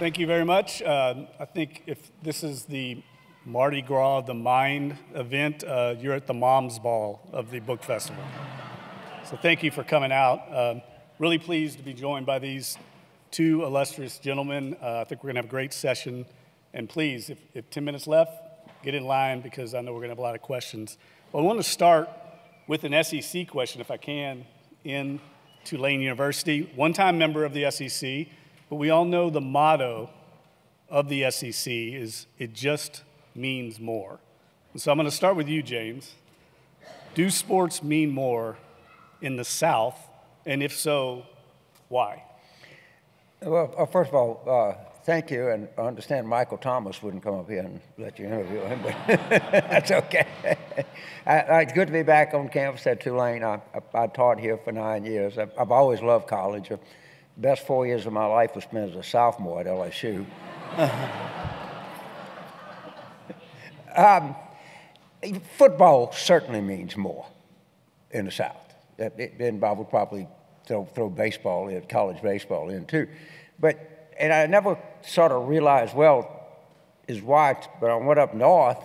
Thank you very much. I think if this is the Mardi Gras of the Mind event, you're at the Mom's Ball of the book festival. So thank you for coming out. Really pleased to be joined by these two illustrious gentlemen. I think we're going to have a great session. And please, if 10 minutes left, get in line because I know we're going to have a lot of questions. Well, I want to start with an SEC question, if I can, in Tulane University. One-time member of the SEC, but we all know the motto of the SEC is, it just means more. And so I'm going to start with you, James. Do sports mean more in the South? And if so, why? Well, first of all, thank you, and I understand Michael Thomas wouldn't come up here and let you interview him, but that's okay. It's good to be back on campus at Tulane. I taught here for 9 years. I've always loved college. The best 4 years of my life was spent as a sophomore at LSU. Football certainly means more in the South. Then Bob would probably throw baseball in, college baseball in too. And I never sort of realized, well, is why, but I went up north,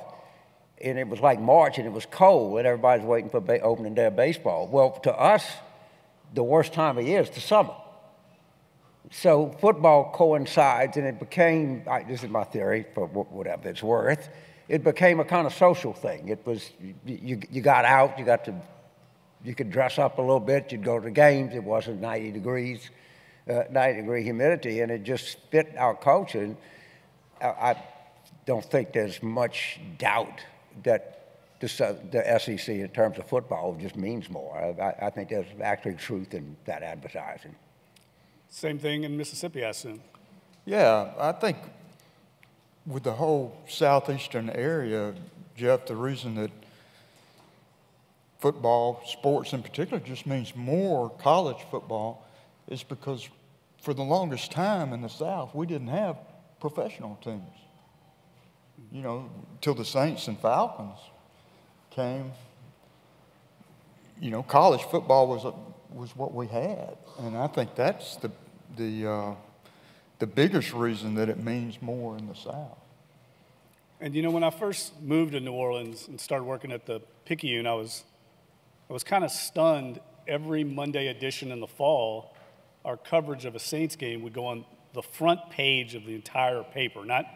and it was like March, and it was cold, and everybody's waiting for opening day of baseball. Well, to us, the worst time of year is the summer. So football coincides, and it became, this is my theory, for whatever it's worth, it became a kind of social thing. It was, you got out, you could dress up a little bit, you'd go to games, it wasn't 90 degrees. 90-degree humidity, and it just fit our culture. And I don't think there's much doubt that the SEC in terms of football just means more. I think there's actually truth in that advertising. Same thing in Mississippi, I assume. Yeah, I think with the whole southeastern area, Jeff, the reason that football, sports in particular, just means more college football is because for the longest time in the South, we didn't have professional teams. You know, till the Saints and Falcons came, you know, college football was what we had. And I think that's the biggest reason that it means more in the South. And you know, when I first moved to New Orleans and started working at the Picayune, I was kind of stunned. Every Monday edition in the fall, our coverage of a Saints game would go on the front page of the entire paper, not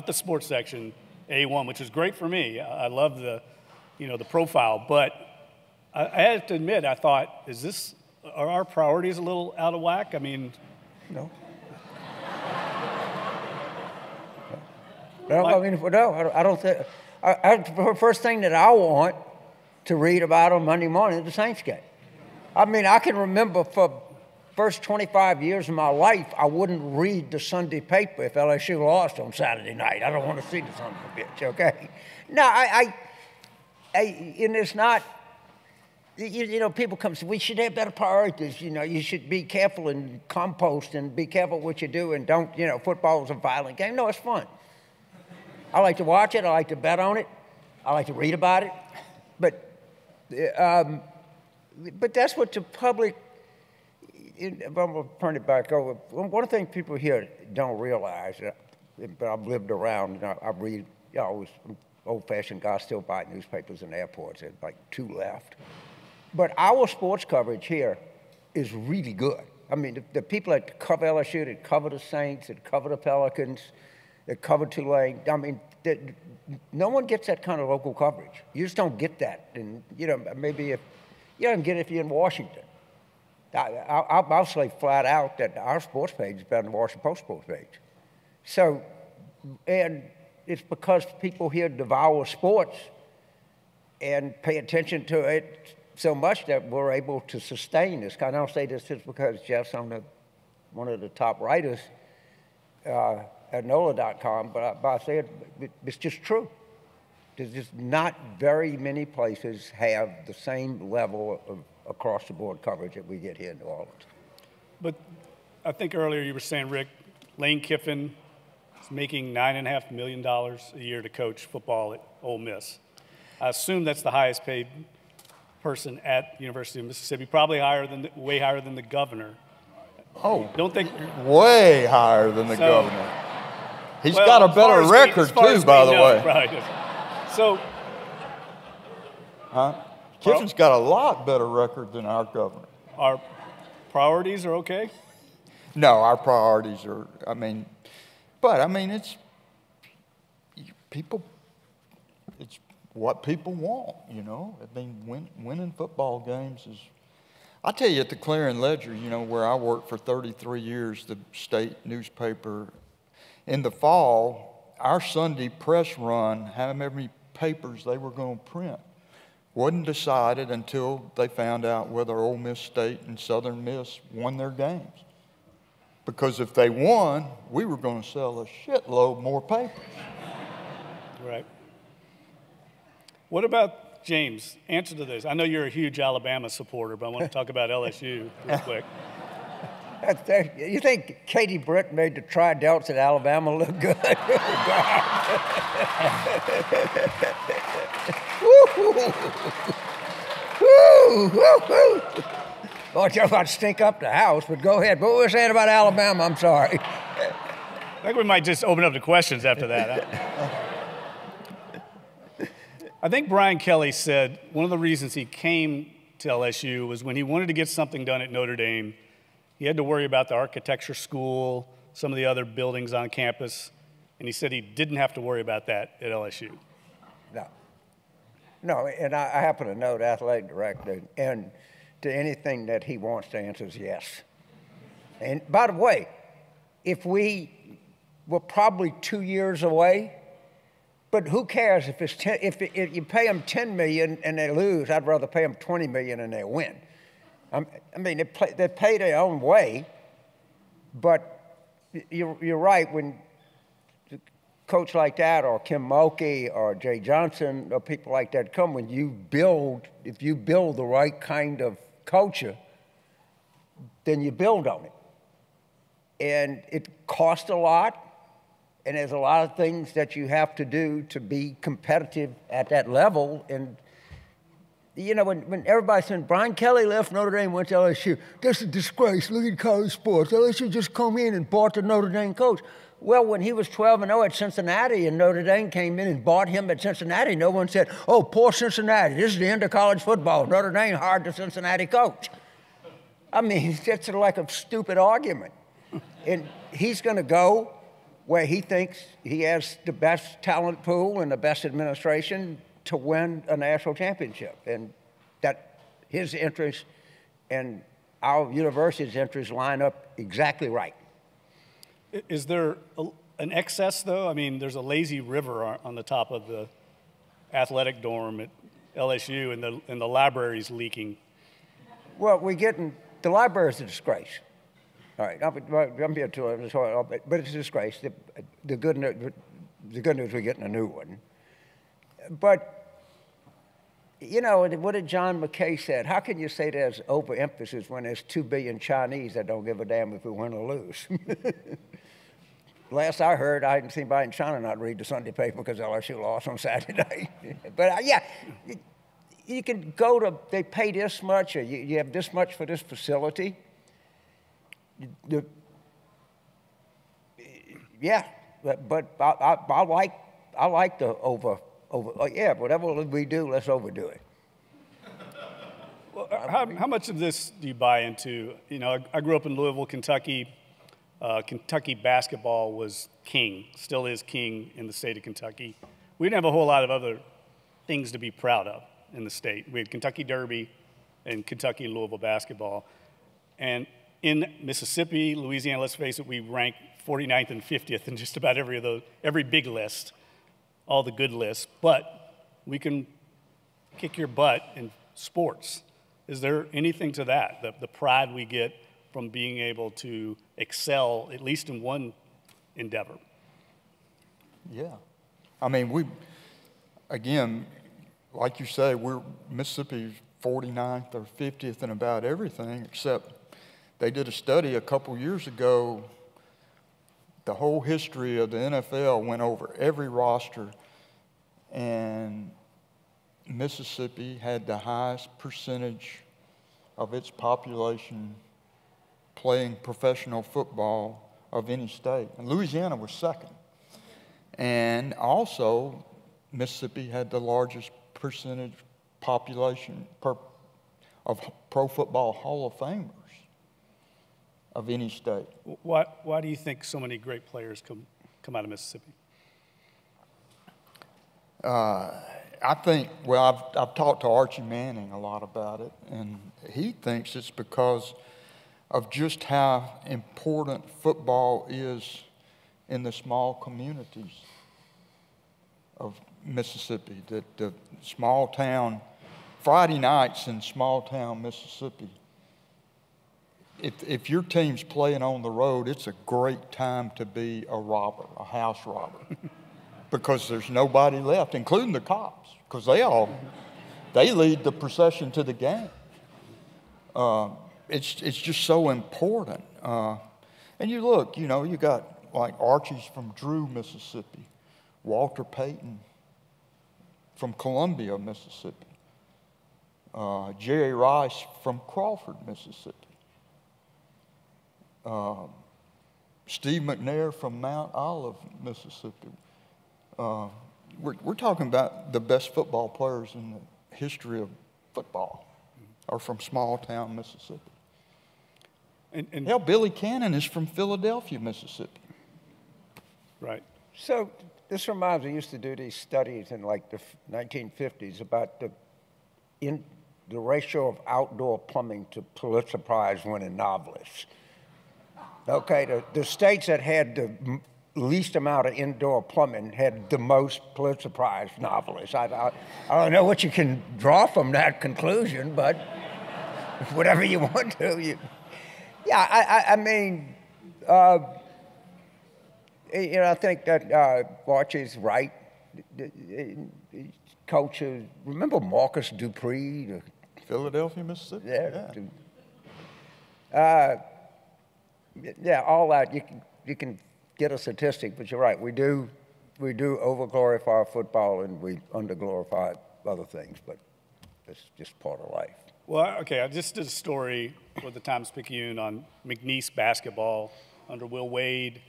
the sports section, A1, which is great for me. I love the profile, but I have to admit, I thought, are our priorities a little out of whack? I mean, no. No, I don't think. The first thing that I want to read about on Monday morning is the Saints game. I mean, I can remember for first 25 years of my life, I wouldn't read the Sunday paper if LSU lost on Saturday night. I don't want to see the son of a bitch, okay? No, and it's not, you know, people come and say, we should have better priorities. You know, you should be careful and compost and be careful what you do and don't, you know, football is a violent game. No, it's fun. I like to watch it. I like to bet on it. I like to read about it. But that's what the public, I'm going to turn it back over. One of the things people here don't realize, but I've lived around, and I read, you know, I was an old-fashioned guy, still buy newspapers in airports. There's like 2 left. But our sports coverage here is really good. I mean, the people that cover LSU, that cover the Saints, that cover the Pelicans, that cover Tulane, I mean, no one gets that kind of local coverage. You just don't get that. And, you know, maybe if you don't get it if you're in Washington. I'll say flat out that our sports page is better than the Washington Post sports page. So, and it's because people here devour sports and pay attention to it so much that we're able to sustain this. I don't say this just because Jeff's one of the top writers at NOLA.com, but I say it's just true. There's just not very many places have the same level of across-the-board coverage that we get here in New Orleans. But I think earlier you were saying, Rick, Lane Kiffin is making $9.5 million a year to coach football at Ole Miss. I assume that's the highest paid person at the University of Mississippi, probably way higher than the governor. Oh, don't think way higher than the governor. He's Well, got a as far better as record, as far too, as by we the know, way. Right. So, Kiffin's got a lot better record than our governor. our priorities are okay? No, our priorities are, it's people, it's what people want, you know? I mean, winning football games is, I tell you, at the Clarion Ledger, you know, where I worked for 33 years, the state newspaper, in the fall, our Sunday press run, how many papers they were going to print, wasn't decided until they found out whether Ole Miss State and Southern Miss won their games. Because if they won, we were going to sell a shitload more papers. Right. What about James? Answer to this. I know you're a huge Alabama supporter, but I want to talk about LSU real quick. You think Katie Britt made the Tri-Delts at Alabama look good? Oh, you're about to stink up the house, but go ahead. What were we saying about Alabama? I'm sorry. I think we might just open up to questions after that. I think Brian Kelly said one of the reasons he came to LSU was when he wanted to get something done at Notre Dame, he had to worry about the architecture school, some of the other buildings on campus, and he said he didn't have to worry about that at LSU. No, and I happen to know the athletic director, and to anything that he wants, the answer is yes. And by the way, if we're probably 2 years away, but who cares if it's if you pay them $10 million and they lose? I'd rather pay them $20 million and they win. I mean, they pay their own way, but you're right when a coach like that or Kim Mulkey or Jay Johnson or people like that come, if you build the right kind of culture, then you build on it. And it costs a lot, and there's a lot of things that you have to do to be competitive at that level. And, you know, when everybody's saying, Brian Kelly left Notre Dame, went to LSU, that's a disgrace, look at college sports. LSU just come in and bought the Notre Dame coach. Well, when he was 12-0 at Cincinnati and Notre Dame came in and bought him at Cincinnati, no one said, oh, poor Cincinnati, this is the end of college football. Notre Dame hired the Cincinnati coach. I mean, it's like a stupid argument. And he's going to go where he thinks he has the best talent pool and the best administration to win a national championship. And that his interests and our university's interests line up exactly right. Is there an excess, though? I mean, there's a lazy river on the top of the athletic dorm at LSU, and the library's leaking. Well, the library's a disgrace. All right, I'm here to, but it's a disgrace. The good news, we're getting a new one. But, you know, what did John McKay said? How can you say there's overemphasis when there's 2 billion Chinese that don't give a damn if we win or lose? Last I heard, I hadn't seen anybody in China not read the Sunday paper because LSU lost on Saturday. But, yeah, you can go to, they pay this much, or you have this much for this facility. Yeah, but I like the over. Yeah, whatever we do, let's overdo it. Well, how much of this do you buy into? You know, I grew up in Louisville, Kentucky. Kentucky basketball was king, still is king in the state of Kentucky. We didn't have a whole lot of other things to be proud of in the state. We had Kentucky Derby and Kentucky and Louisville basketball. And in Mississippi, Louisiana, let's face it, we rank 49th and 50th in just about every big list, all the good lists. But we can kick your butt in sports. Is there anything to that, the pride we get from being able to excel, at least in one endeavor? Yeah. I mean, again, like you say, Mississippi's 49th or 50th in about everything, except they did a study a couple years ago. The whole history of the NFL went over every roster, and Mississippi had the highest percentage of its population playing professional football of any state. And Louisiana was second. And also, Mississippi had the largest percentage population of Pro Football Hall of Famers of any state. Why do you think so many great players come out of Mississippi? I think, well, I've talked to Archie Manning a lot about it, and he thinks it's because of just how important football is in the small communities of Mississippi. That the small town, Friday nights in small town Mississippi, if your team's playing on the road, it's a great time to be a robber, a house robber, because there's nobody left, including the cops, because they lead the procession to the game. It's just so important. And you look, you know, you got like Archie's from Drew, Mississippi, Walter Payton from Columbia, Mississippi, Jerry Rice from Crawford, Mississippi, Steve McNair from Mount Olive, Mississippi. We're talking about the best football players in the history of football are from small town Mississippi. And hell, Billy Cannon is from Philadelphia, Mississippi. right. So this reminds me, I used to do these studies in like the 1950s about the ratio of outdoor plumbing to Pulitzer Prize winning novelists. Okay, the states that had the least amount of indoor plumbing had the most Pulitzer Prize novelists. I don't know what you can draw from that conclusion, but whatever you want to. I mean, you know, I think that Archie's right. Coaches, remember Marcus Dupree? Philadelphia, Mississippi? Yeah, all that. You can get a statistic, but you're right. We do over-glorify football and we under-glorify other things, but it's just part of life. Well, okay, I just did a story for the Times-Picayune on McNeese basketball under Will Wade.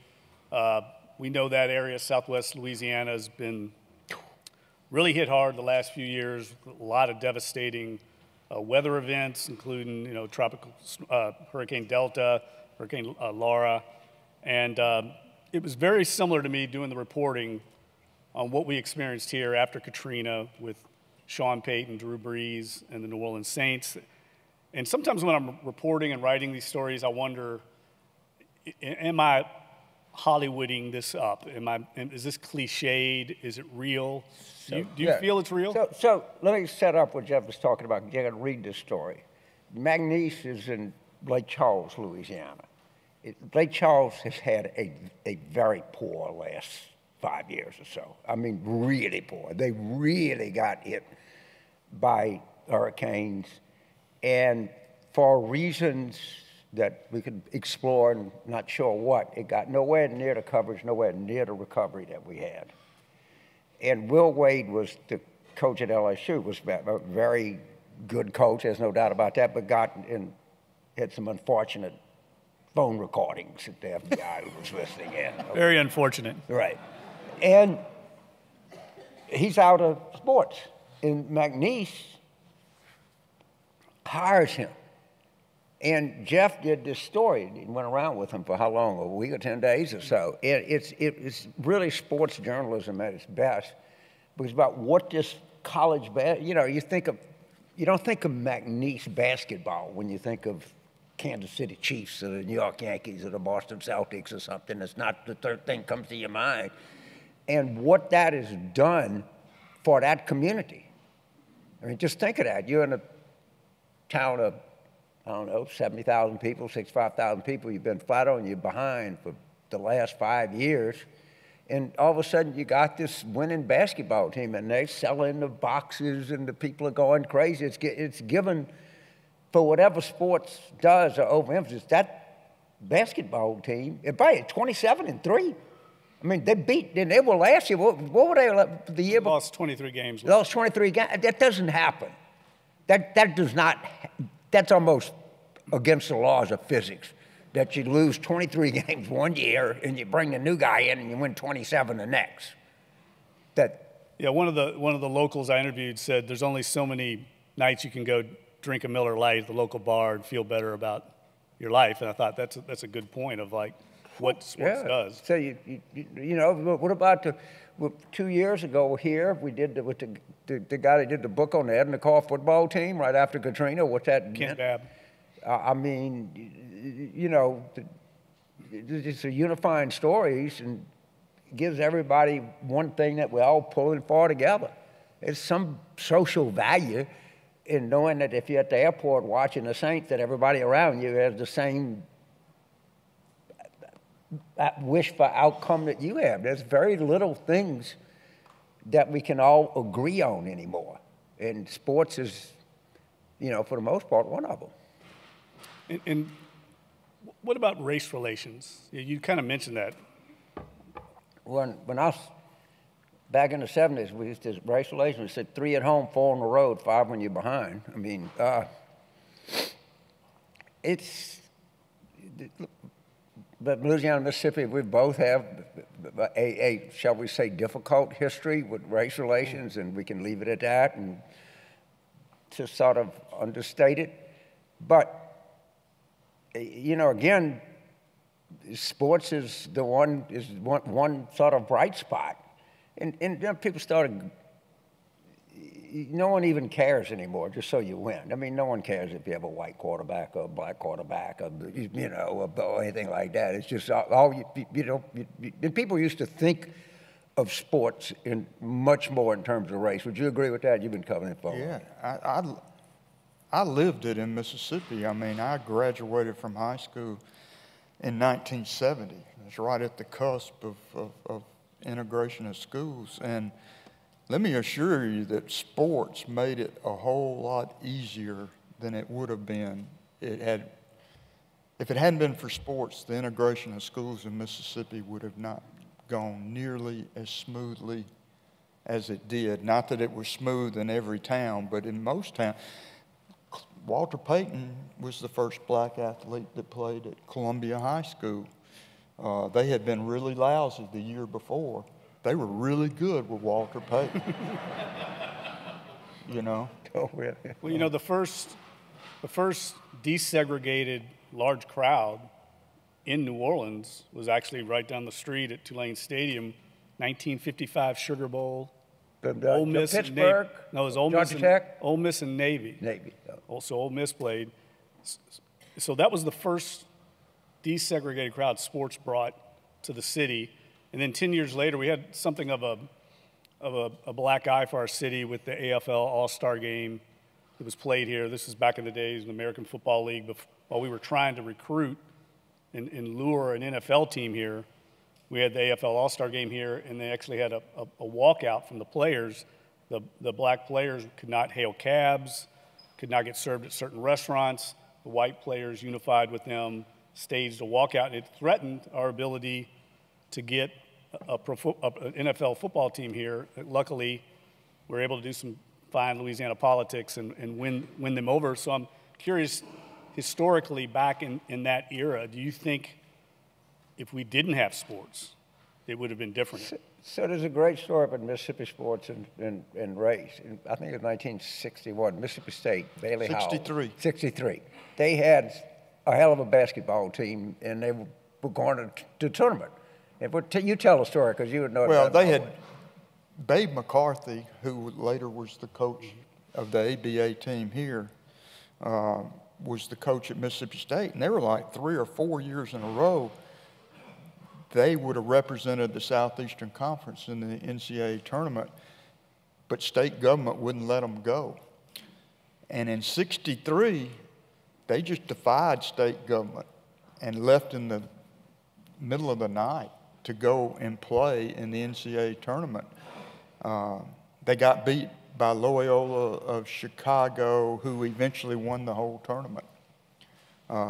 We know that area, southwest Louisiana, has been really hit hard the last few years. A lot of devastating weather events, including, you know, tropical Hurricane Delta, Hurricane Laura. And it was very similar to me doing the reporting on what we experienced here after Katrina with Sean Payton, Drew Brees, and the New Orleans Saints. And sometimes when I'm reporting and writing these stories, I wonder, am I Hollywooding this up? Is this cliched? Is it real? Do you feel it's real? So let me set up what Jeff was talking about. You got to read this story. McNeese is in Lake Charles, Louisiana. Lake Charles has had a very poor last 5 years or so. I mean, really poor. They really got hit by hurricanes, and for reasons that we could explore and not sure what, it got nowhere near the coverage, nowhere near the recovery that we had. And Will Wade was the coach at LSU, was a very good coach, there's no doubt about that, but had some unfortunate phone recordings that the FBI was listening in. Very unfortunate. Right. And he's out of sports. And McNeese hires him. And Jeff did this story. He went around with him for how long? A week or 10 days or so. It's really sports journalism at its best. Because about what this college, you know, you don't think of McNeese basketball when you think of Kansas City Chiefs or the New York Yankees or the Boston Celtics or something. It's not the third thing comes to your mind. And what that has done for that community. I mean, just think of that. You're in a town of, I don't know, 70,000 people, 65,000 people. You've been flat on your behind for the last 5 years. And all of a sudden, you got this winning basketball team, and they're selling the boxes, and the people are going crazy. It's given, for whatever sports does or overemphasis, that basketball team, by 27-3. I mean, they were last year. What were they the year before? Lost 23 games. Lost 23 games. That doesn't happen. That does not. That's almost against the laws of physics. that you lose 23 games one year and you bring the new guy in and you win 27 the next. Yeah, one of the locals I interviewed said there's only so many nights you can go drink a Miller Lite at the local bar and feel better about your life, and I thought that's a good point of like what sports does. So you know, what about 2 years ago here we did with the guy that did the book on the Ed McCall football team right after Katrina. What's that? Kent Babb. I mean, you know, it's a unifying stories and gives everybody one thing that we're all pulling for together. There's some social value in knowing that if you're at the airport watching the Saints, that everybody around you has the same wish for outcome that you have. There's very little things that we can all agree on anymore. And sports is, you know, for the most part, one of them. And what about race relations? You kind of mentioned that. When I was back in the 70s, we used to race relations. We said 3 at home, 4 on the road, 5 when you're behind. I mean, but Louisiana and Mississippi, we both have a, shall we say, difficult history with race relations, and we can leave it at that and to sort of understate it. But, you know, again, sports is one sort of bright spot. And then people started, no one even cares anymore, just so you win. I mean, no one cares if you have a white quarterback or a black quarterback or, you know, or anything like that. It's just you know, and people used to think of sports in much more in terms of race. Would you agree with that? You've been covering it for a while. Yeah, I lived it in Mississippi. I mean, I graduated from high school in 1970. It was right at the cusp of integration of schools. And let me assure you that sports made it a whole lot easier than it would have been. If it hadn't been for sports, the integration of schools in Mississippi would have not gone nearly as smoothly as it did. Not that it was smooth in every town, but in most towns. Walter Payton was the first black athlete that played at Columbia High School. They had been really lousy the year before. They were really good with Walter Payton. You know? Oh, really? Well, you know, the first desegregated large crowd in New Orleans was actually right down the street at Tulane Stadium, 1955 Sugar Bowl. Ole Miss Pittsburgh? No, it was Ole Miss, Ole Miss and Navy. Navy. Also, Ole Miss played. So that was the first desegregated crowd sports brought to the city. And then 10 years later, we had something of a black eye for our city with the AFL All-Star Game that was played here. This is back in the days of the American Football League. While we were trying to recruit and lure an NFL team here, we had the AFL All-Star Game here, and they actually had a walkout from the players. The black players could not hail cabs, could not get served at certain restaurants. The white players unified with them, staged a walkout, and it threatened our ability to get an NFL football team here. Luckily, we were able to do some fine Louisiana politics and win them over. So I'm curious, historically, back in that era, do you think if we didn't have sports, it would have been different? So there's a great story about Mississippi sports and race. I think it was 1961, Mississippi State, Bailey Howell. 63. They had a hell of a basketball team, and they were going to the tournament. And you tell the story, because you would know. Well, they had Babe McCarthy, who later was the coach of the ABA team here, was the coach at Mississippi State, and they were like 3 or 4 years in a row. They would have represented the Southeastern Conference in the NCAA tournament, but state government wouldn't let them go. And in '63, they just defied state government and left in the middle of the night to go and play in the NCAA tournament. They got beat by Loyola of Chicago, who eventually won the whole tournament.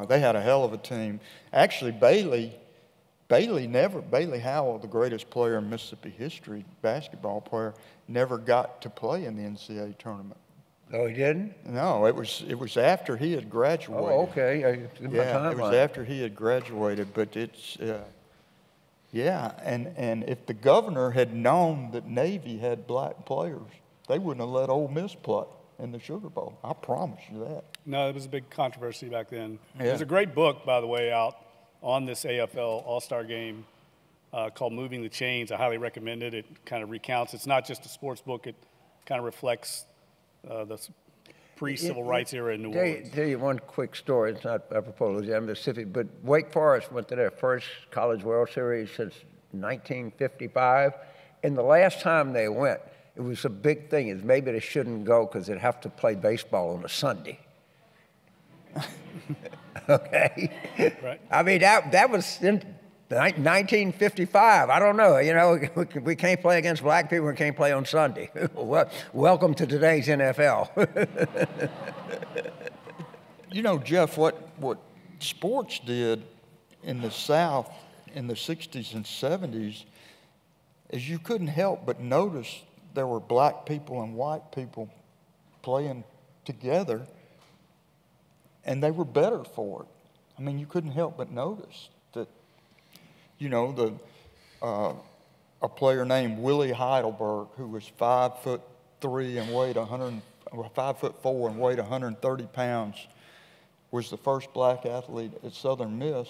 They had a hell of a team. Actually, Bailey Howell, the greatest player in Mississippi history, basketball player, never got to play in the NCAA tournament. Oh, he didn't? No, it was after he had graduated. Oh, okay. It's in my Yeah, it was timeline. after he had graduated, but it's, yeah, and if the governor had known that Navy had black players, they wouldn't have let Ole Miss play in the Sugar Bowl. I promise you that. No, it was a big controversy back then. Yeah. There's a great book, by the way, out on this AFL All-Star game called Moving the Chains. I highly recommend it. It kind of recounts. It's not just a sports book. It kind of reflects the pre-civil rights era in New Orleans. Tell you one quick story. It's not apropos of Louisiana, Mississippi, but Wake Forest went to their first College World Series since 1955. And the last time they went, it was a big thing. Is maybe they shouldn't go because they'd have to play baseball on a Sunday. Okay? Right. I mean, that was in 1955. I don't know. You know, we can't play against black people. We can't play on Sunday. Well, welcome to today's NFL. You know, Jeff, what sports did in the South in the 60s and 70s is you couldn't help but notice there were black people and white people playing together, and they were better for it. I mean, you couldn't help but notice that, you know, a player named Willie Heidelberg, who was 5'3" and weighed 5'4" and weighed 130 pounds, was the first black athlete at Southern Miss.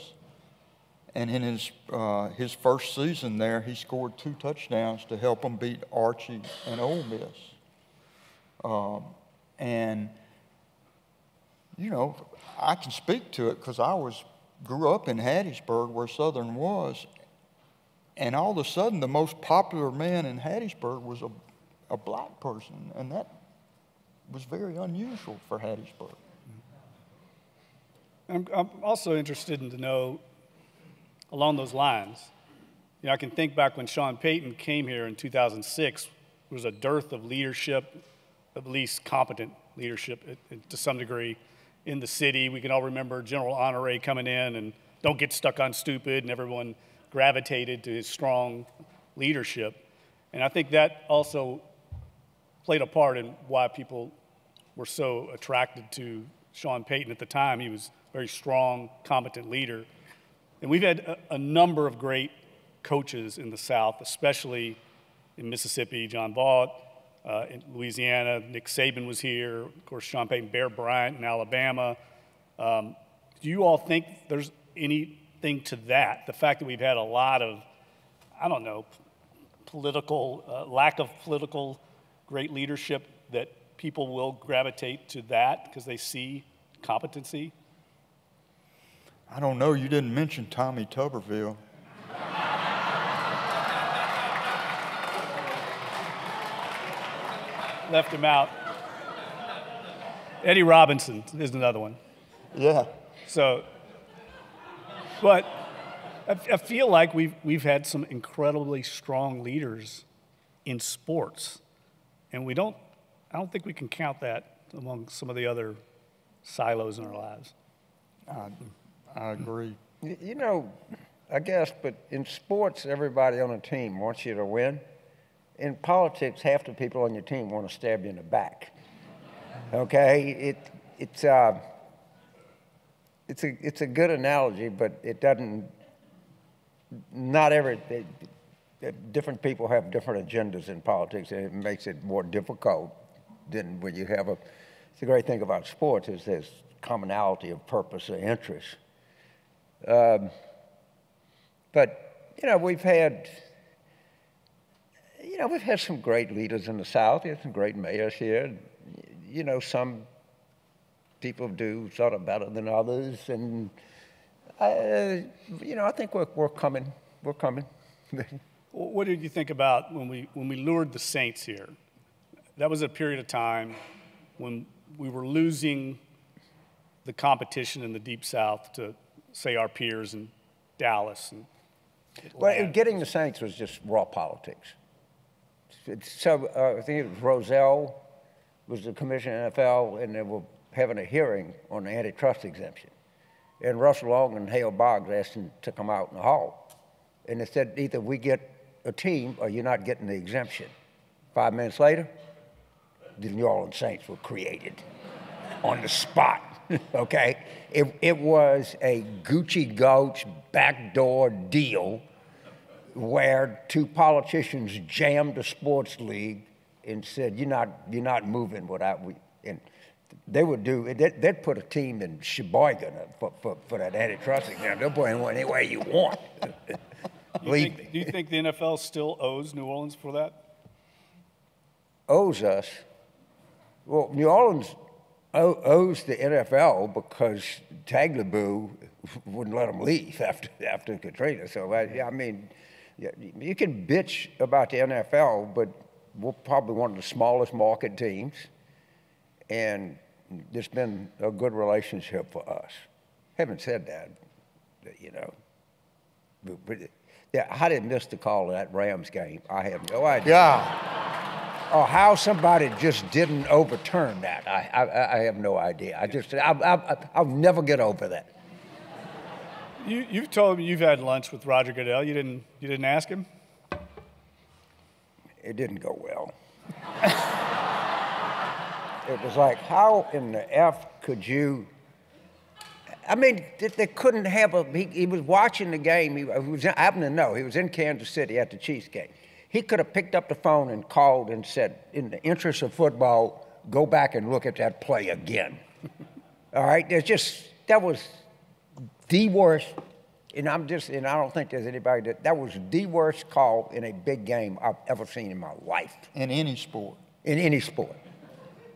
And in his first season there, he scored 2 touchdowns to help them beat Archie and Ole Miss. And, you know, I can speak to it because grew up in Hattiesburg where Southern was. And all of a sudden, the most popular man in Hattiesburg was a black person. And that was very unusual for Hattiesburg. I'm also interested to know, along those lines, you know, I can think back when Sean Payton came here in 2006, there was a dearth of leadership, at least competent leadership to some degree in the city. We can all remember General Honore coming in and don't get stuck on stupid, and everyone gravitated to his strong leadership. And I think that also played a part in why people were so attracted to Sean Payton at the time. He was a very strong, competent leader. And we've had a number of great coaches in the South, especially in Mississippi. John Vaught, in Louisiana, Nick Saban was here. Of course, Sean Payton, Bear Bryant in Alabama. Do you all think there's anything to that? The fact that we've had a lot of, I don't know, lack of political great leadership, that people will gravitate to that because they see competency? I don't know. You didn't mention Tommy Tuberville. Left him out. Eddie Robinson is another one. Yeah. So, but I feel like we've had some incredibly strong leaders in sports, and I don't think we can count that among some of the other silos in our lives. I agree. You know, I guess, but in sports, everybody on a team wants you to win. In politics, half the people on your team want to stab you in the back. Okay, it's a good analogy, but it doesn't. Different people have different agendas in politics, and it makes it more difficult than when you have It's the great thing about sports is there's commonality of purpose and interest. But you know, we've had some great leaders in the South. We have some great mayors here. You know, some people do sort of better than others, and you know, I think we're coming. We're coming. What did you think about when we lured the Saints here? That was a period of time when we were losing the competition in the Deep South to, say, our peers in Dallas and Atlanta. Well, getting the Saints was just raw politics. So I think it was Rozelle was the commissioner of the NFL, and they were having a hearing on the antitrust exemption. And Russell Long and Hale Boggs asked him to come out in the hall. And they said, either we get a team or you're not getting the exemption. 5 minutes later, the New Orleans Saints were created on the spot, okay? It was a Gucci Gulch backdoor deal where two politicians jammed the sports league and said, you're not moving without we, and they would do, they'd put a team in Sheboygan for that antitrust exam. They'll put anyone anywhere you want. Do you think the NFL still owes New Orleans for that? Owes us? Well, New Orleans owes the NFL because Tagliabue wouldn't let them leave after Katrina. So, I mean, you can bitch about the NFL, but we're probably one of the smallest market teams, and there's been a good relationship for us. Having said that, you know, yeah, I didn't miss the call of that Rams game. I have no idea. Yeah. Or how somebody just didn't overturn that. I have no idea. I'll never get over that. You've told me you've had lunch with Roger Goodell. You didn't ask him? It didn't go well. It was like, how in the F could you? I mean, they couldn't have a. He was watching the game. I happen to know he was in Kansas City at the Chiefs game. He could have picked up the phone and called and said, in the interest of football, go back and look at that play again. All right? That was the worst, and I don't think there's anybody that was the worst call in a big game I've ever seen in my life. In any sport. In any sport.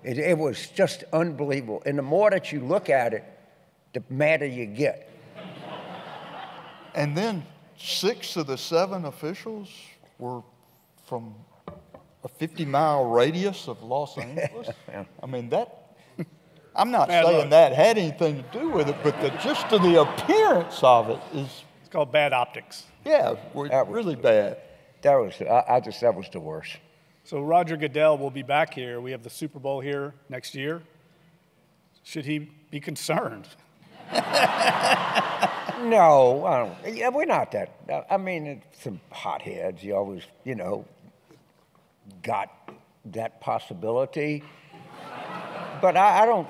It was just unbelievable. And the more that you look at it, the madder you get. And then 6 of the 7 officials were from a 50-mile radius of Los Angeles. Yeah. I mean, I'm not saying that had anything to do with it, but just to the appearance of it is. It's called bad optics. Yeah, really bad. That was the worst. So Roger Goodell will be back here. We have the Super Bowl here next year. Should he be concerned? No, I don't. Yeah, we're not that. I mean, some hotheads. You always, got that possibility. But I don't.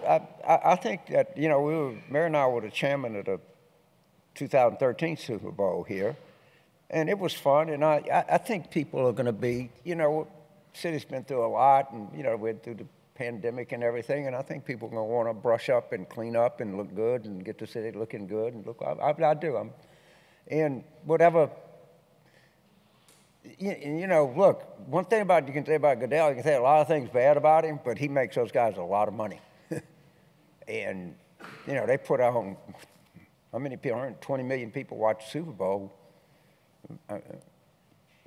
I think that Mary and I were the chairman of the 2013 Super Bowl here, and it was fun. And I think people are going to be. City's been through a lot, and we went through the pandemic and everything, and I think people are going to want to brush up and clean up and look good and get the city looking good and look. I do. And whatever. Look. One thing you can say about Goodell, you can say a lot of things bad about him, but he makes those guys a lot of money. And they put on how many people? 120 million people watch the Super Bowl.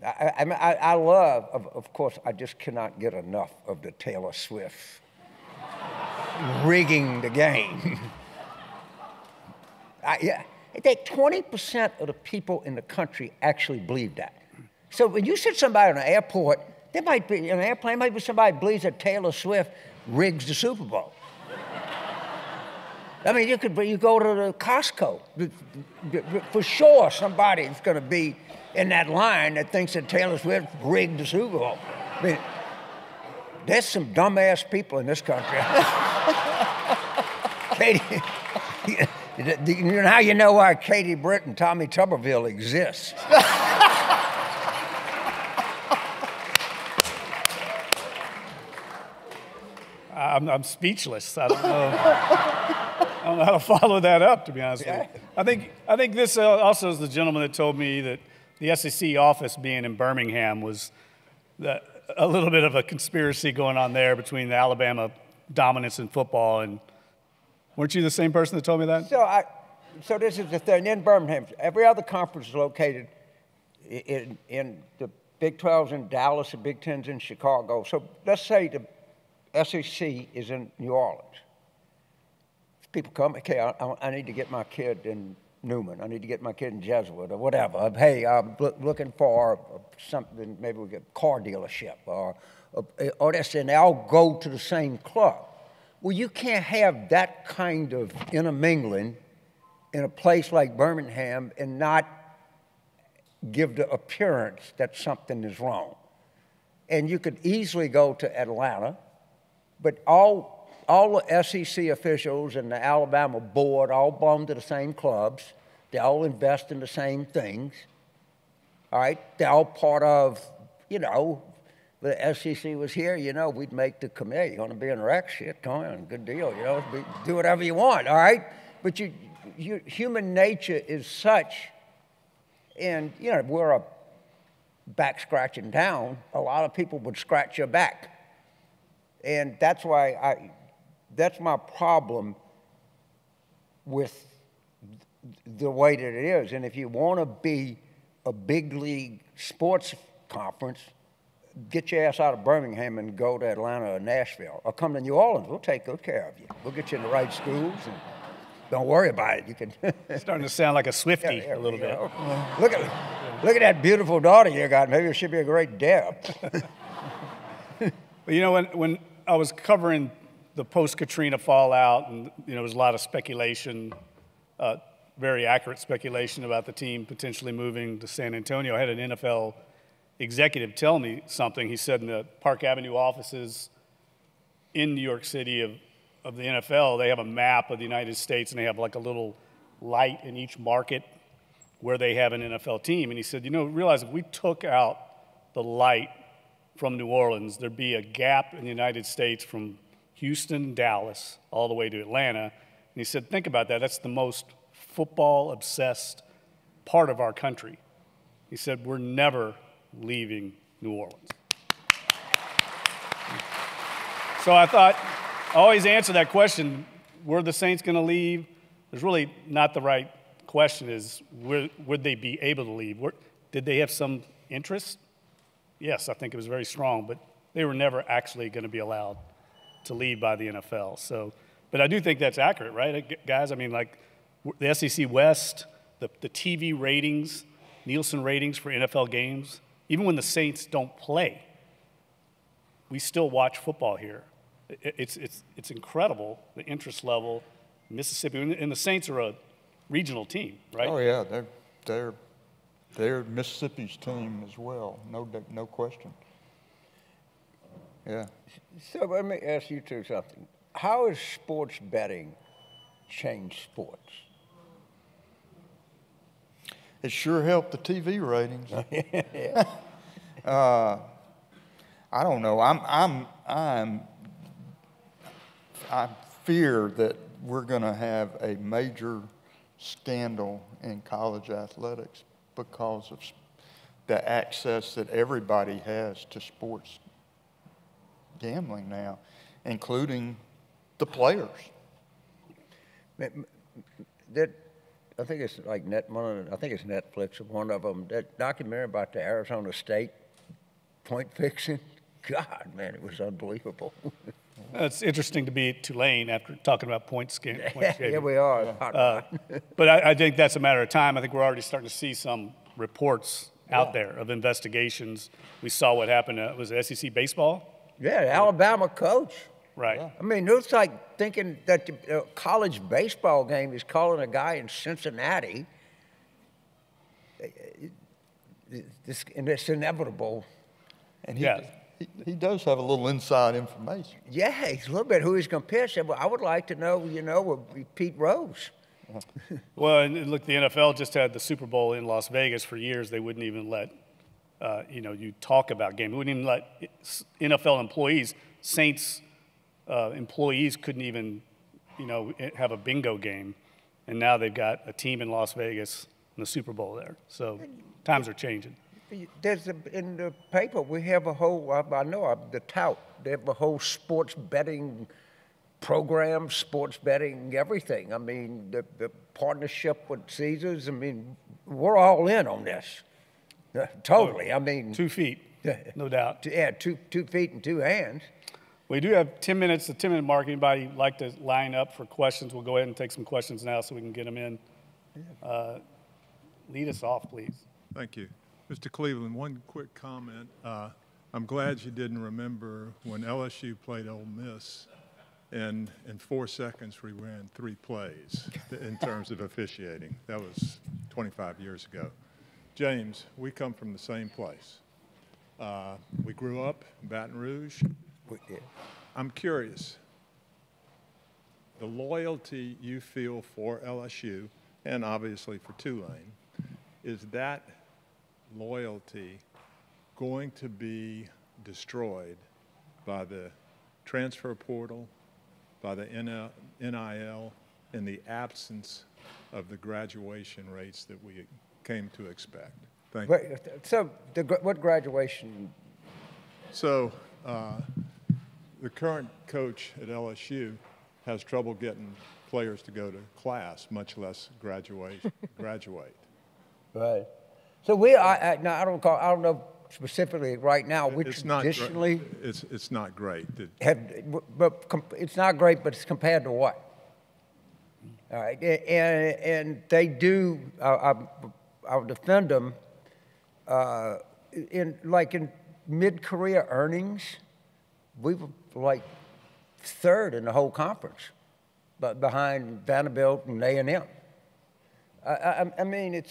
I love, of course, I just cannot get enough of the Taylor Swift rigging the game. I think 20% of the people in the country actually believe that. So when you sit somebody on an airport, there might be an airplane, maybe somebody believes that Taylor Swift rigs the Super Bowl. I mean, you go to the Costco. For sure, somebody's going to be in that line that thinks that Taylor Swift rigged the Super Bowl. I mean, there's some dumbass people in this country. Katie, how you know why Katie Britt and Tommy Tuberville exist? I'm speechless. I don't know how to follow that up, to be honest with you. I think this also is the gentleman that told me that the SEC office being in Birmingham was a little bit of a conspiracy going on there between the Alabama dominance in football. And weren't you the same person that told me that? So this is the thing. In Birmingham, every other conference is located in the Big 12's in Dallas, the Big 10's in Chicago. So let's say the SEC is in New Orleans. People come, okay, I need to get my kid in Newman. I need to get my kid in Jesuit or whatever. Hey, I'm looking for something, maybe we get a car dealership or this, and they all go to the same club. Well, you can't have that kind of intermingling in a place like Birmingham and not give the appearance that something is wrong. And you could easily go to Atlanta But all the SEC officials and the Alabama board all belong to the same clubs. They all invest in the same things. All right? They're all part of, you know, the SEC was here, you know, we'd make the committee. You're going to be in rec? Shit, come on, good deal, you know, do whatever you want, all right? But human nature is such, and, you know, we're a back-scratching town. A lot of people would scratch your back. And that's why that's my problem with the way that it is. And if you want to be a big league sports conference, get your ass out of Birmingham and go to Atlanta or Nashville, or come to New Orleans. We'll take good care of you. We'll get you in the right schools, and don't worry about it. You can. Starting to sound like a Swiftie a little bit. Look at that beautiful daughter you got. Maybe it should be a great dad. But you know, when I was covering the post-Katrina fallout, and you know, there was a lot of speculation, very accurate speculation about the team potentially moving to San Antonio. I had an NFL executive tell me something. He said in the Park Avenue offices in New York City of the NFL, they have a map of the United States, and they have like a little light in each market where they have an NFL team. And he said, you know, realize if we took out the light from New Orleans, there'd be a gap in the United States from Houston, Dallas, all the way to Atlanta. And he said, think about that. That's the most football-obsessed part of our country. He said, we're never leaving New Orleans. So I thought, I always answer that question, were the Saints going to leave? There's really not the right question is, would they be able to leave? Did they have some interest? Yes, I think it was very strong, but they were never actually going to be allowed to leave by the NFL. So, but I do think that's accurate, right, guys? I mean, like the SEC West, the TV ratings, Nielsen ratings for NFL games, even when the Saints don't play, we still watch football here. It's incredible, the interest level in Mississippi. And the Saints are a regional team, right? Oh, yeah, they're Mississippi's team as well, no question. Yeah. So let me ask you two something. How has sports betting changed sports? It sure helped the TV ratings. I don't know. I fear that we're going to have a major scandal in college athletics because of the access that everybody has to sports gambling now, including the players. I think it's like I think it's Netflix, one of them, that documentary about the Arizona State point fixing. God, man, it was unbelievable. It's interesting to be at Tulane after talking about point shaving. Yeah, we are. But I think that's a matter of time. I think we're already starting to see some reports out there of investigations. We saw what happened. Was it SEC baseball? Yeah, the Alabama coach. Right. Yeah. I mean, it was like thinking that the college baseball game is calling a guy in Cincinnati. And it's inevitable. And Yeah. he does have a little inside information. Yeah, he's a little bit who he's going to pitch. Well, I would like to know, you know, would be Pete Rose. Well, and look, the NFL just had the Super Bowl in Las Vegas for years. They wouldn't even let, you talk about games. They wouldn't even let NFL employees, Saints employees couldn't even, have a bingo game. And now they've got a team in Las Vegas and the Super Bowl there. So times are changing. In the paper, we have a whole, I know the tout, they have a whole sports betting program, sports betting everything. I mean, the partnership with Caesars, I mean, we're all in on this. Totally, I mean. 2 feet, no doubt. Yeah, two feet and two hands. We do have 10 minutes, the 10-minute mark. Anybody like to line up for questions? We'll go ahead and take some questions now so we can get them in. Lead us off, please. Thank you. Mr. Cleveland, one quick comment. I'm glad you didn't remember when LSU played Ole Miss, and in 4 seconds we ran 3 plays in terms of officiating. That was 25 years ago. James, we come from the same place. We grew up in Baton Rouge. I'm curious, the loyalty you feel for LSU and obviously for Tulane, is that loyalty going to be destroyed by the transfer portal, by the NIL, in the absence of the graduation rates that we came to expect? Thank you. Wait, so what graduation? So the current coach at LSU has trouble getting players to go to class, much less graduate. Right. So we are, now I don't know specifically right now, we It's not traditionally it's not great. it's not great, but it's compared to what? All right, and they do, I'll defend them, in mid-career earnings, we were like third in the whole conference, but behind Vanderbilt and A&M. I mean,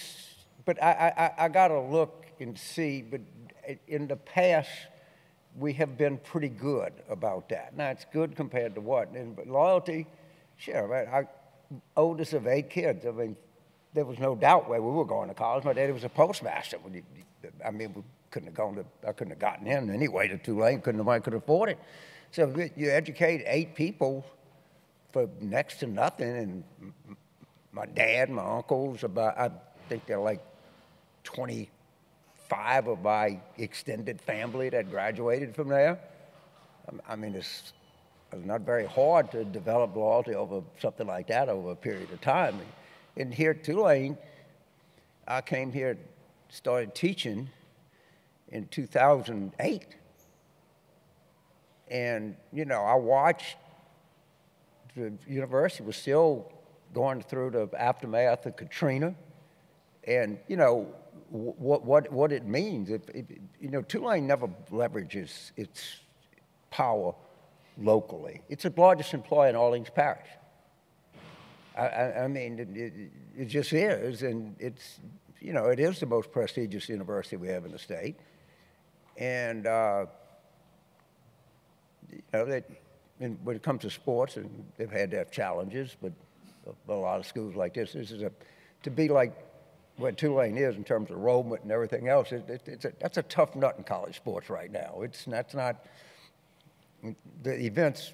but I got to look and see, but in the past, we have been pretty good about that. Now, it's good compared to what? But loyalty, sure, right? Oldest of 8 kids. I mean, there was no doubt where we were going to college. My daddy was a postmaster. I mean, we I couldn't have gotten in anyway to Tulane. Nobody could afford it. So you educate 8 people for next to nothing. And my dad, my uncles, I think they're like 25 of my extended family that graduated from there. I mean, it's not very hard to develop loyalty over something like that over a period of time. And here at Tulane, I came here, started teaching in 2008. And, you know, I watched the university was still going through the aftermath of Katrina. And, you know, what it means. You know, Tulane never leverages its power locally. It's the largest employer in Orleans Parish. I mean, it just is, and it's, you know, it is the most prestigious university we have in the state. And, you know, when it comes to sports, and they've had their challenges, but a lot of schools like this is to be like what Tulane is in terms of enrollment and everything else, that's a tough nut in college sports right now. That's not, the events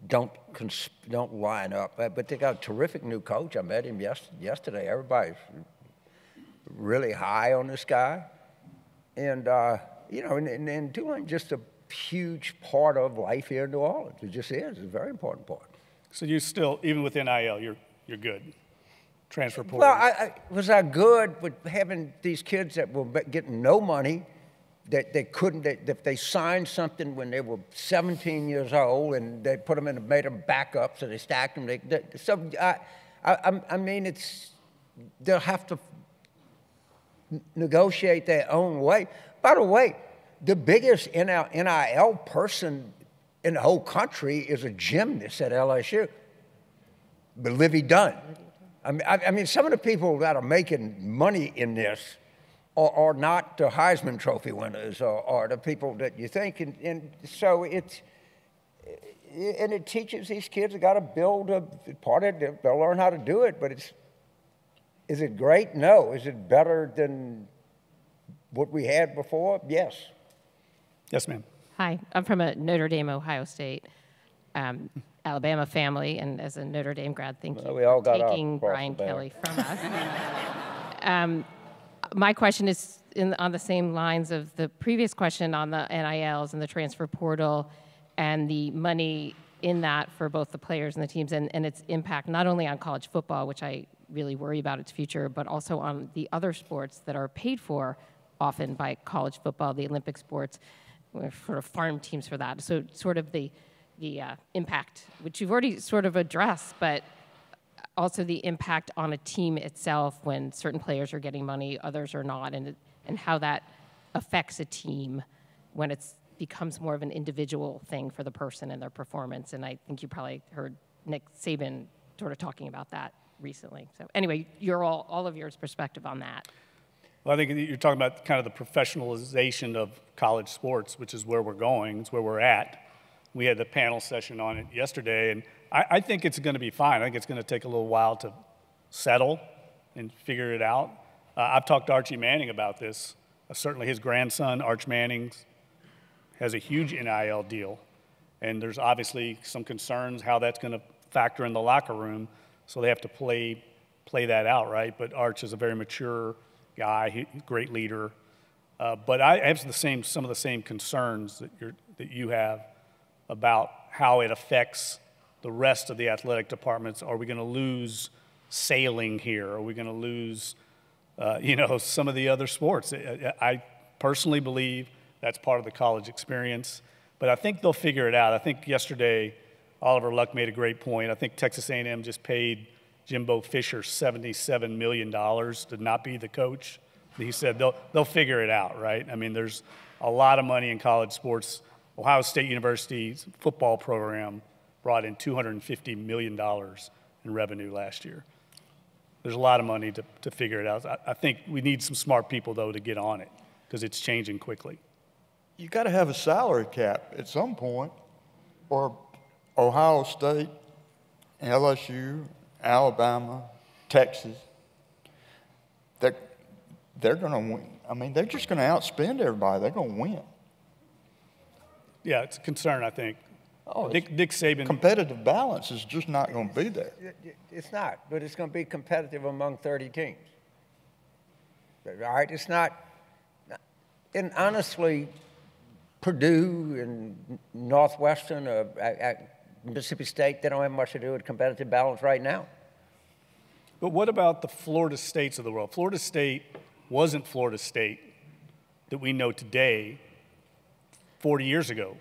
don't line up, but they got a terrific new coach. I met him yesterday. Everybody's really high on this guy. And, you know, and Tulane just a huge part of life here in New Orleans. It just is. It's a very important part. So you still, even with NIL, you're good? Transfer portal? Well, was I good with having these kids that were getting no money, that they couldn't, that they signed something when they were 17 years old and they put them in, made them back up, so they stacked them. So I mean, they'll have to negotiate their own way. By the way, the biggest NIL person in the whole country is a gymnast at LSU, but Livy Dunn. I mean, some of the people that are making money in this are not the Heisman Trophy winners or the people that you think. And so it teaches these kids, they got to build a part of it. They'll learn how to do it, but is it great? No. Is it better than what we had before? Yes. Yes, ma'am. Hi, I'm from a Notre Dame, Ohio State, Alabama family, and as a Notre Dame grad, thank you for taking Brian Kelly from us. My question is on the same lines of the previous question on the NILs and the transfer portal and the money in that for both the players and the teams and its impact not only on college football, which I really worry about its future, but also on the other sports that are paid for often by college football, the Olympic sports. We're sort of farm teams for that. So sort of the impact, which you've already sort of addressed, but also the impact on a team itself when certain players are getting money, others are not, and how that affects a team when it becomes more of an individual thing for the person and their performance. And I think you probably heard Nick Saban sort of talking about that recently. So anyway, all of yours perspective on that. Well, I think you're talking about kind of the professionalization of college sports, which is where we're going, it's where we're at. We had the panel session on it yesterday, and I think it's going to be fine. I think it's going to take a little while to settle and figure it out. I've talked to Archie Manning about this. Certainly his grandson, Arch Manning, has a huge NIL deal, and there's obviously some concerns how that's going to factor in the locker room, so they have to play that out, right? But Arch is a very mature guy, great leader. But I have some of the same concerns that you have about how it affects the rest of the athletic departments. Are we going to lose sailing here? Are we going to lose, some of the other sports? I personally believe that's part of the college experience, but I think they'll figure it out. I think yesterday Oliver Luck made a great point. I think Texas A&M just paid Jimbo Fisher $77 million to not be the coach. He said they'll figure it out, right? I mean, there's a lot of money in college sports. Ohio State University's football program brought in $250 million in revenue last year. There's a lot of money to figure it out. I think we need some smart people, though, to get on it because it's changing quickly. You got to have a salary cap at some point, or Ohio State, LSU, Alabama, Texas, they're going to win. I mean, they're just going to outspend everybody. They're going to win. Yeah, it's a concern, I think. Nick Saban. Competitive balance is just not going to be there. It's not, but it's going to be competitive among 30 teams. All right, it's not. And honestly, Purdue and Northwestern or Mississippi State, they don't have much to do with competitive balance right now. But what about the Florida States of the world? Florida State wasn't Florida State that we know today 40 years ago.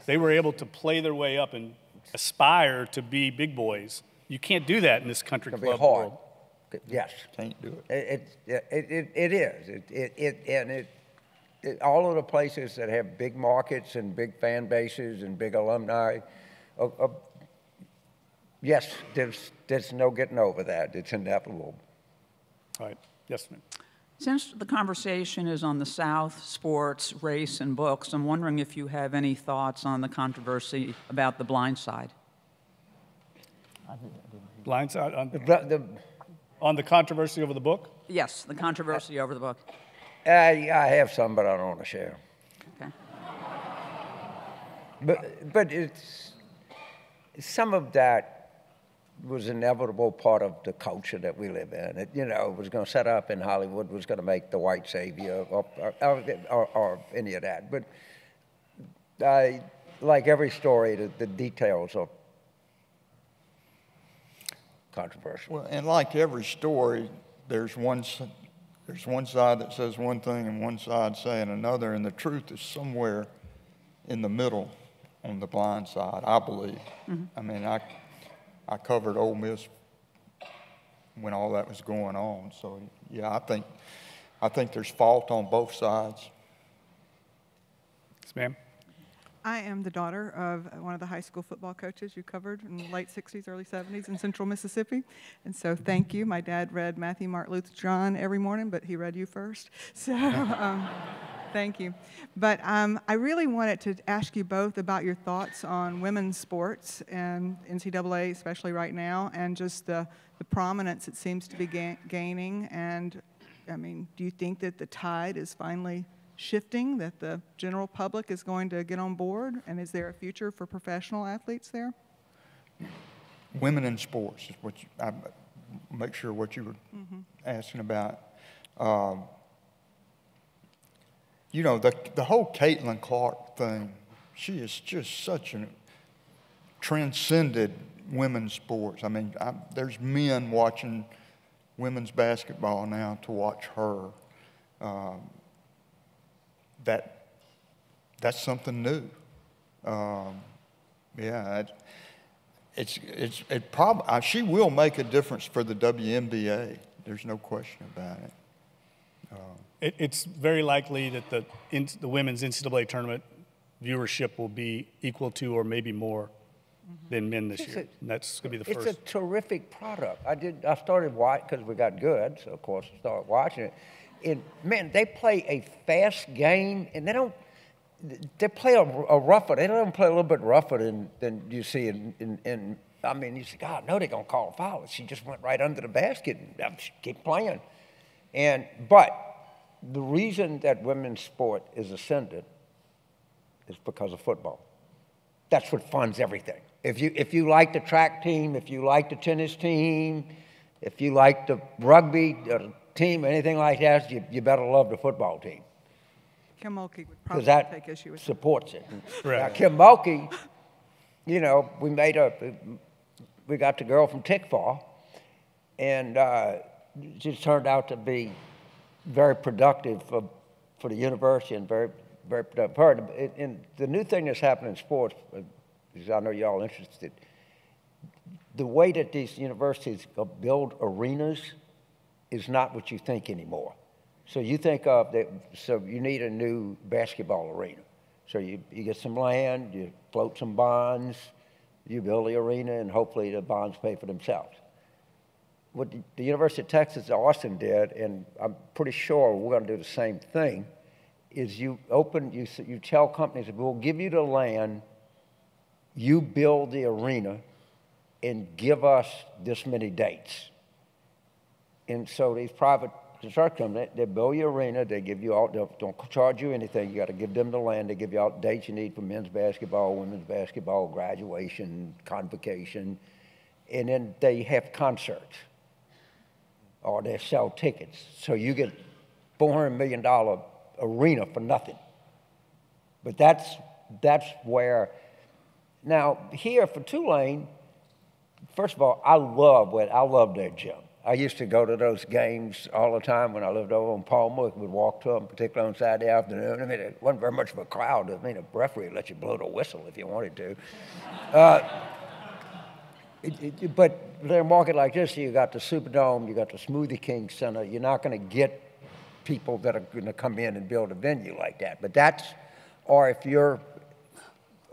They were able to play their way up and aspire to be big boys. You can't do that in this country club world. Yes. Can't do it. It is. All of the places that have big markets and big fan bases and big alumni, yes, there's no getting over that. It's inevitable. All right. Yes, ma'am. Since the conversation is on the South, sports, race, and books, I'm wondering if you have any thoughts on the controversy about The Blind Side. Blind Side? On the controversy over the book? Yes, the controversy over the book. I have some, but I don't want to share. Okay. But it's some of that was an inevitable part of the culture that we live in. It was going to set up in Hollywood, was going to make the white savior or any of that. But like every story, the details are controversial. Well, and like every story, there's one side that says one thing and one side saying another, and the truth is somewhere in the middle on The Blind Side, I believe. Mm-hmm. I mean, I covered Ole Miss when all that was going on. So, yeah, I think there's fault on both sides. Yes, ma'am. I am the daughter of one of the high school football coaches you covered in the late 60s, early 70s in central Mississippi. And so thank you. My dad read Matthew, Mark, Luther, John every morning, but he read you first. So thank you. But I really wanted to ask you both about your thoughts on women's sports and NCAA, especially right now, and just the prominence it seems to be gaining. And, I mean, do you think that the tide is finally shifting, that the general public is going to get on board? And is there a future for professional athletes there? Women in sports is what I make sure what you were asking about. The whole Caitlin Clark thing, she is just such a transcended women's sports. I mean, there's men watching women's basketball now to watch her. That's something new. She will make a difference for the WNBA. There's no question about it. It's very likely that the women's NCAA tournament viewership will be equal to or maybe more than men this year. And that's going to be the first. It's a terrific product. I started watching because we got good, so of course I started watching it. And man, they play a fast game, and they play a rougher. They don't play a little bit rougher than you see in I mean, you say, God, no, they're going to call a foul. She just went right under the basket and keep playing. But the reason that women's sport is ascended is because of football. That's what funds everything. If you like the track team, if you like the tennis team, if you like the rugby team, anything like that, you better love the football team. Kim Mulkey would probably that take issue with that. supports it. Right. Now, Kim Mulkey, you know, we got the girl from Tickfaw, and she turned out to be very productive for the university and very, very productive. And the new thing that's happening in sports, because I know you're all interested, the way that these universities build arenas is not what you think anymore. So you think of that, so you need a new basketball arena. So you get some land, you float some bonds, you build the arena, and hopefully the bonds pay for themselves. What the University of Texas at Austin did, and I'm pretty sure we're going to do the same thing, is you tell companies, we'll give you the land, you build the arena, and give us this many dates. And so these private construction companies, they build your arena, they give you all, they don't charge you anything, you got to give them the land, they give you all the dates you need for men's basketball, women's basketball, graduation, convocation, and then they have concerts, or they sell tickets. So you get $400 million arena for nothing. But that's where, now here for Tulane, first of all, I love their gym. I used to go to those games all the time when I lived over in Palmer. We'd walk to them, particularly on Saturday afternoon. I mean, it wasn't very much of a crowd. I mean, a referee would let you blow the whistle if you wanted to. But in a market like this, you got the Superdome, you got the Smoothie King Center. You're not going to get people that are going to come in and build a venue like that. But that's, or if you're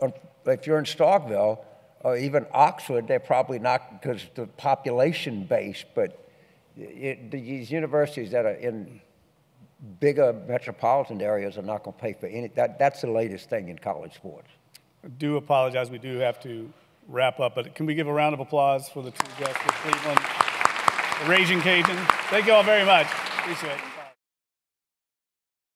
in Starkville, or even Oxford, they're probably not because the population base, but these universities that are in bigger metropolitan areas are not going to pay for any. That's the latest thing in college sports. I do apologize. We do have to wrap up, but can we give a round of applause for the two guests of Cleveland, the Raging Cajun? Thank you all very much. Appreciate it.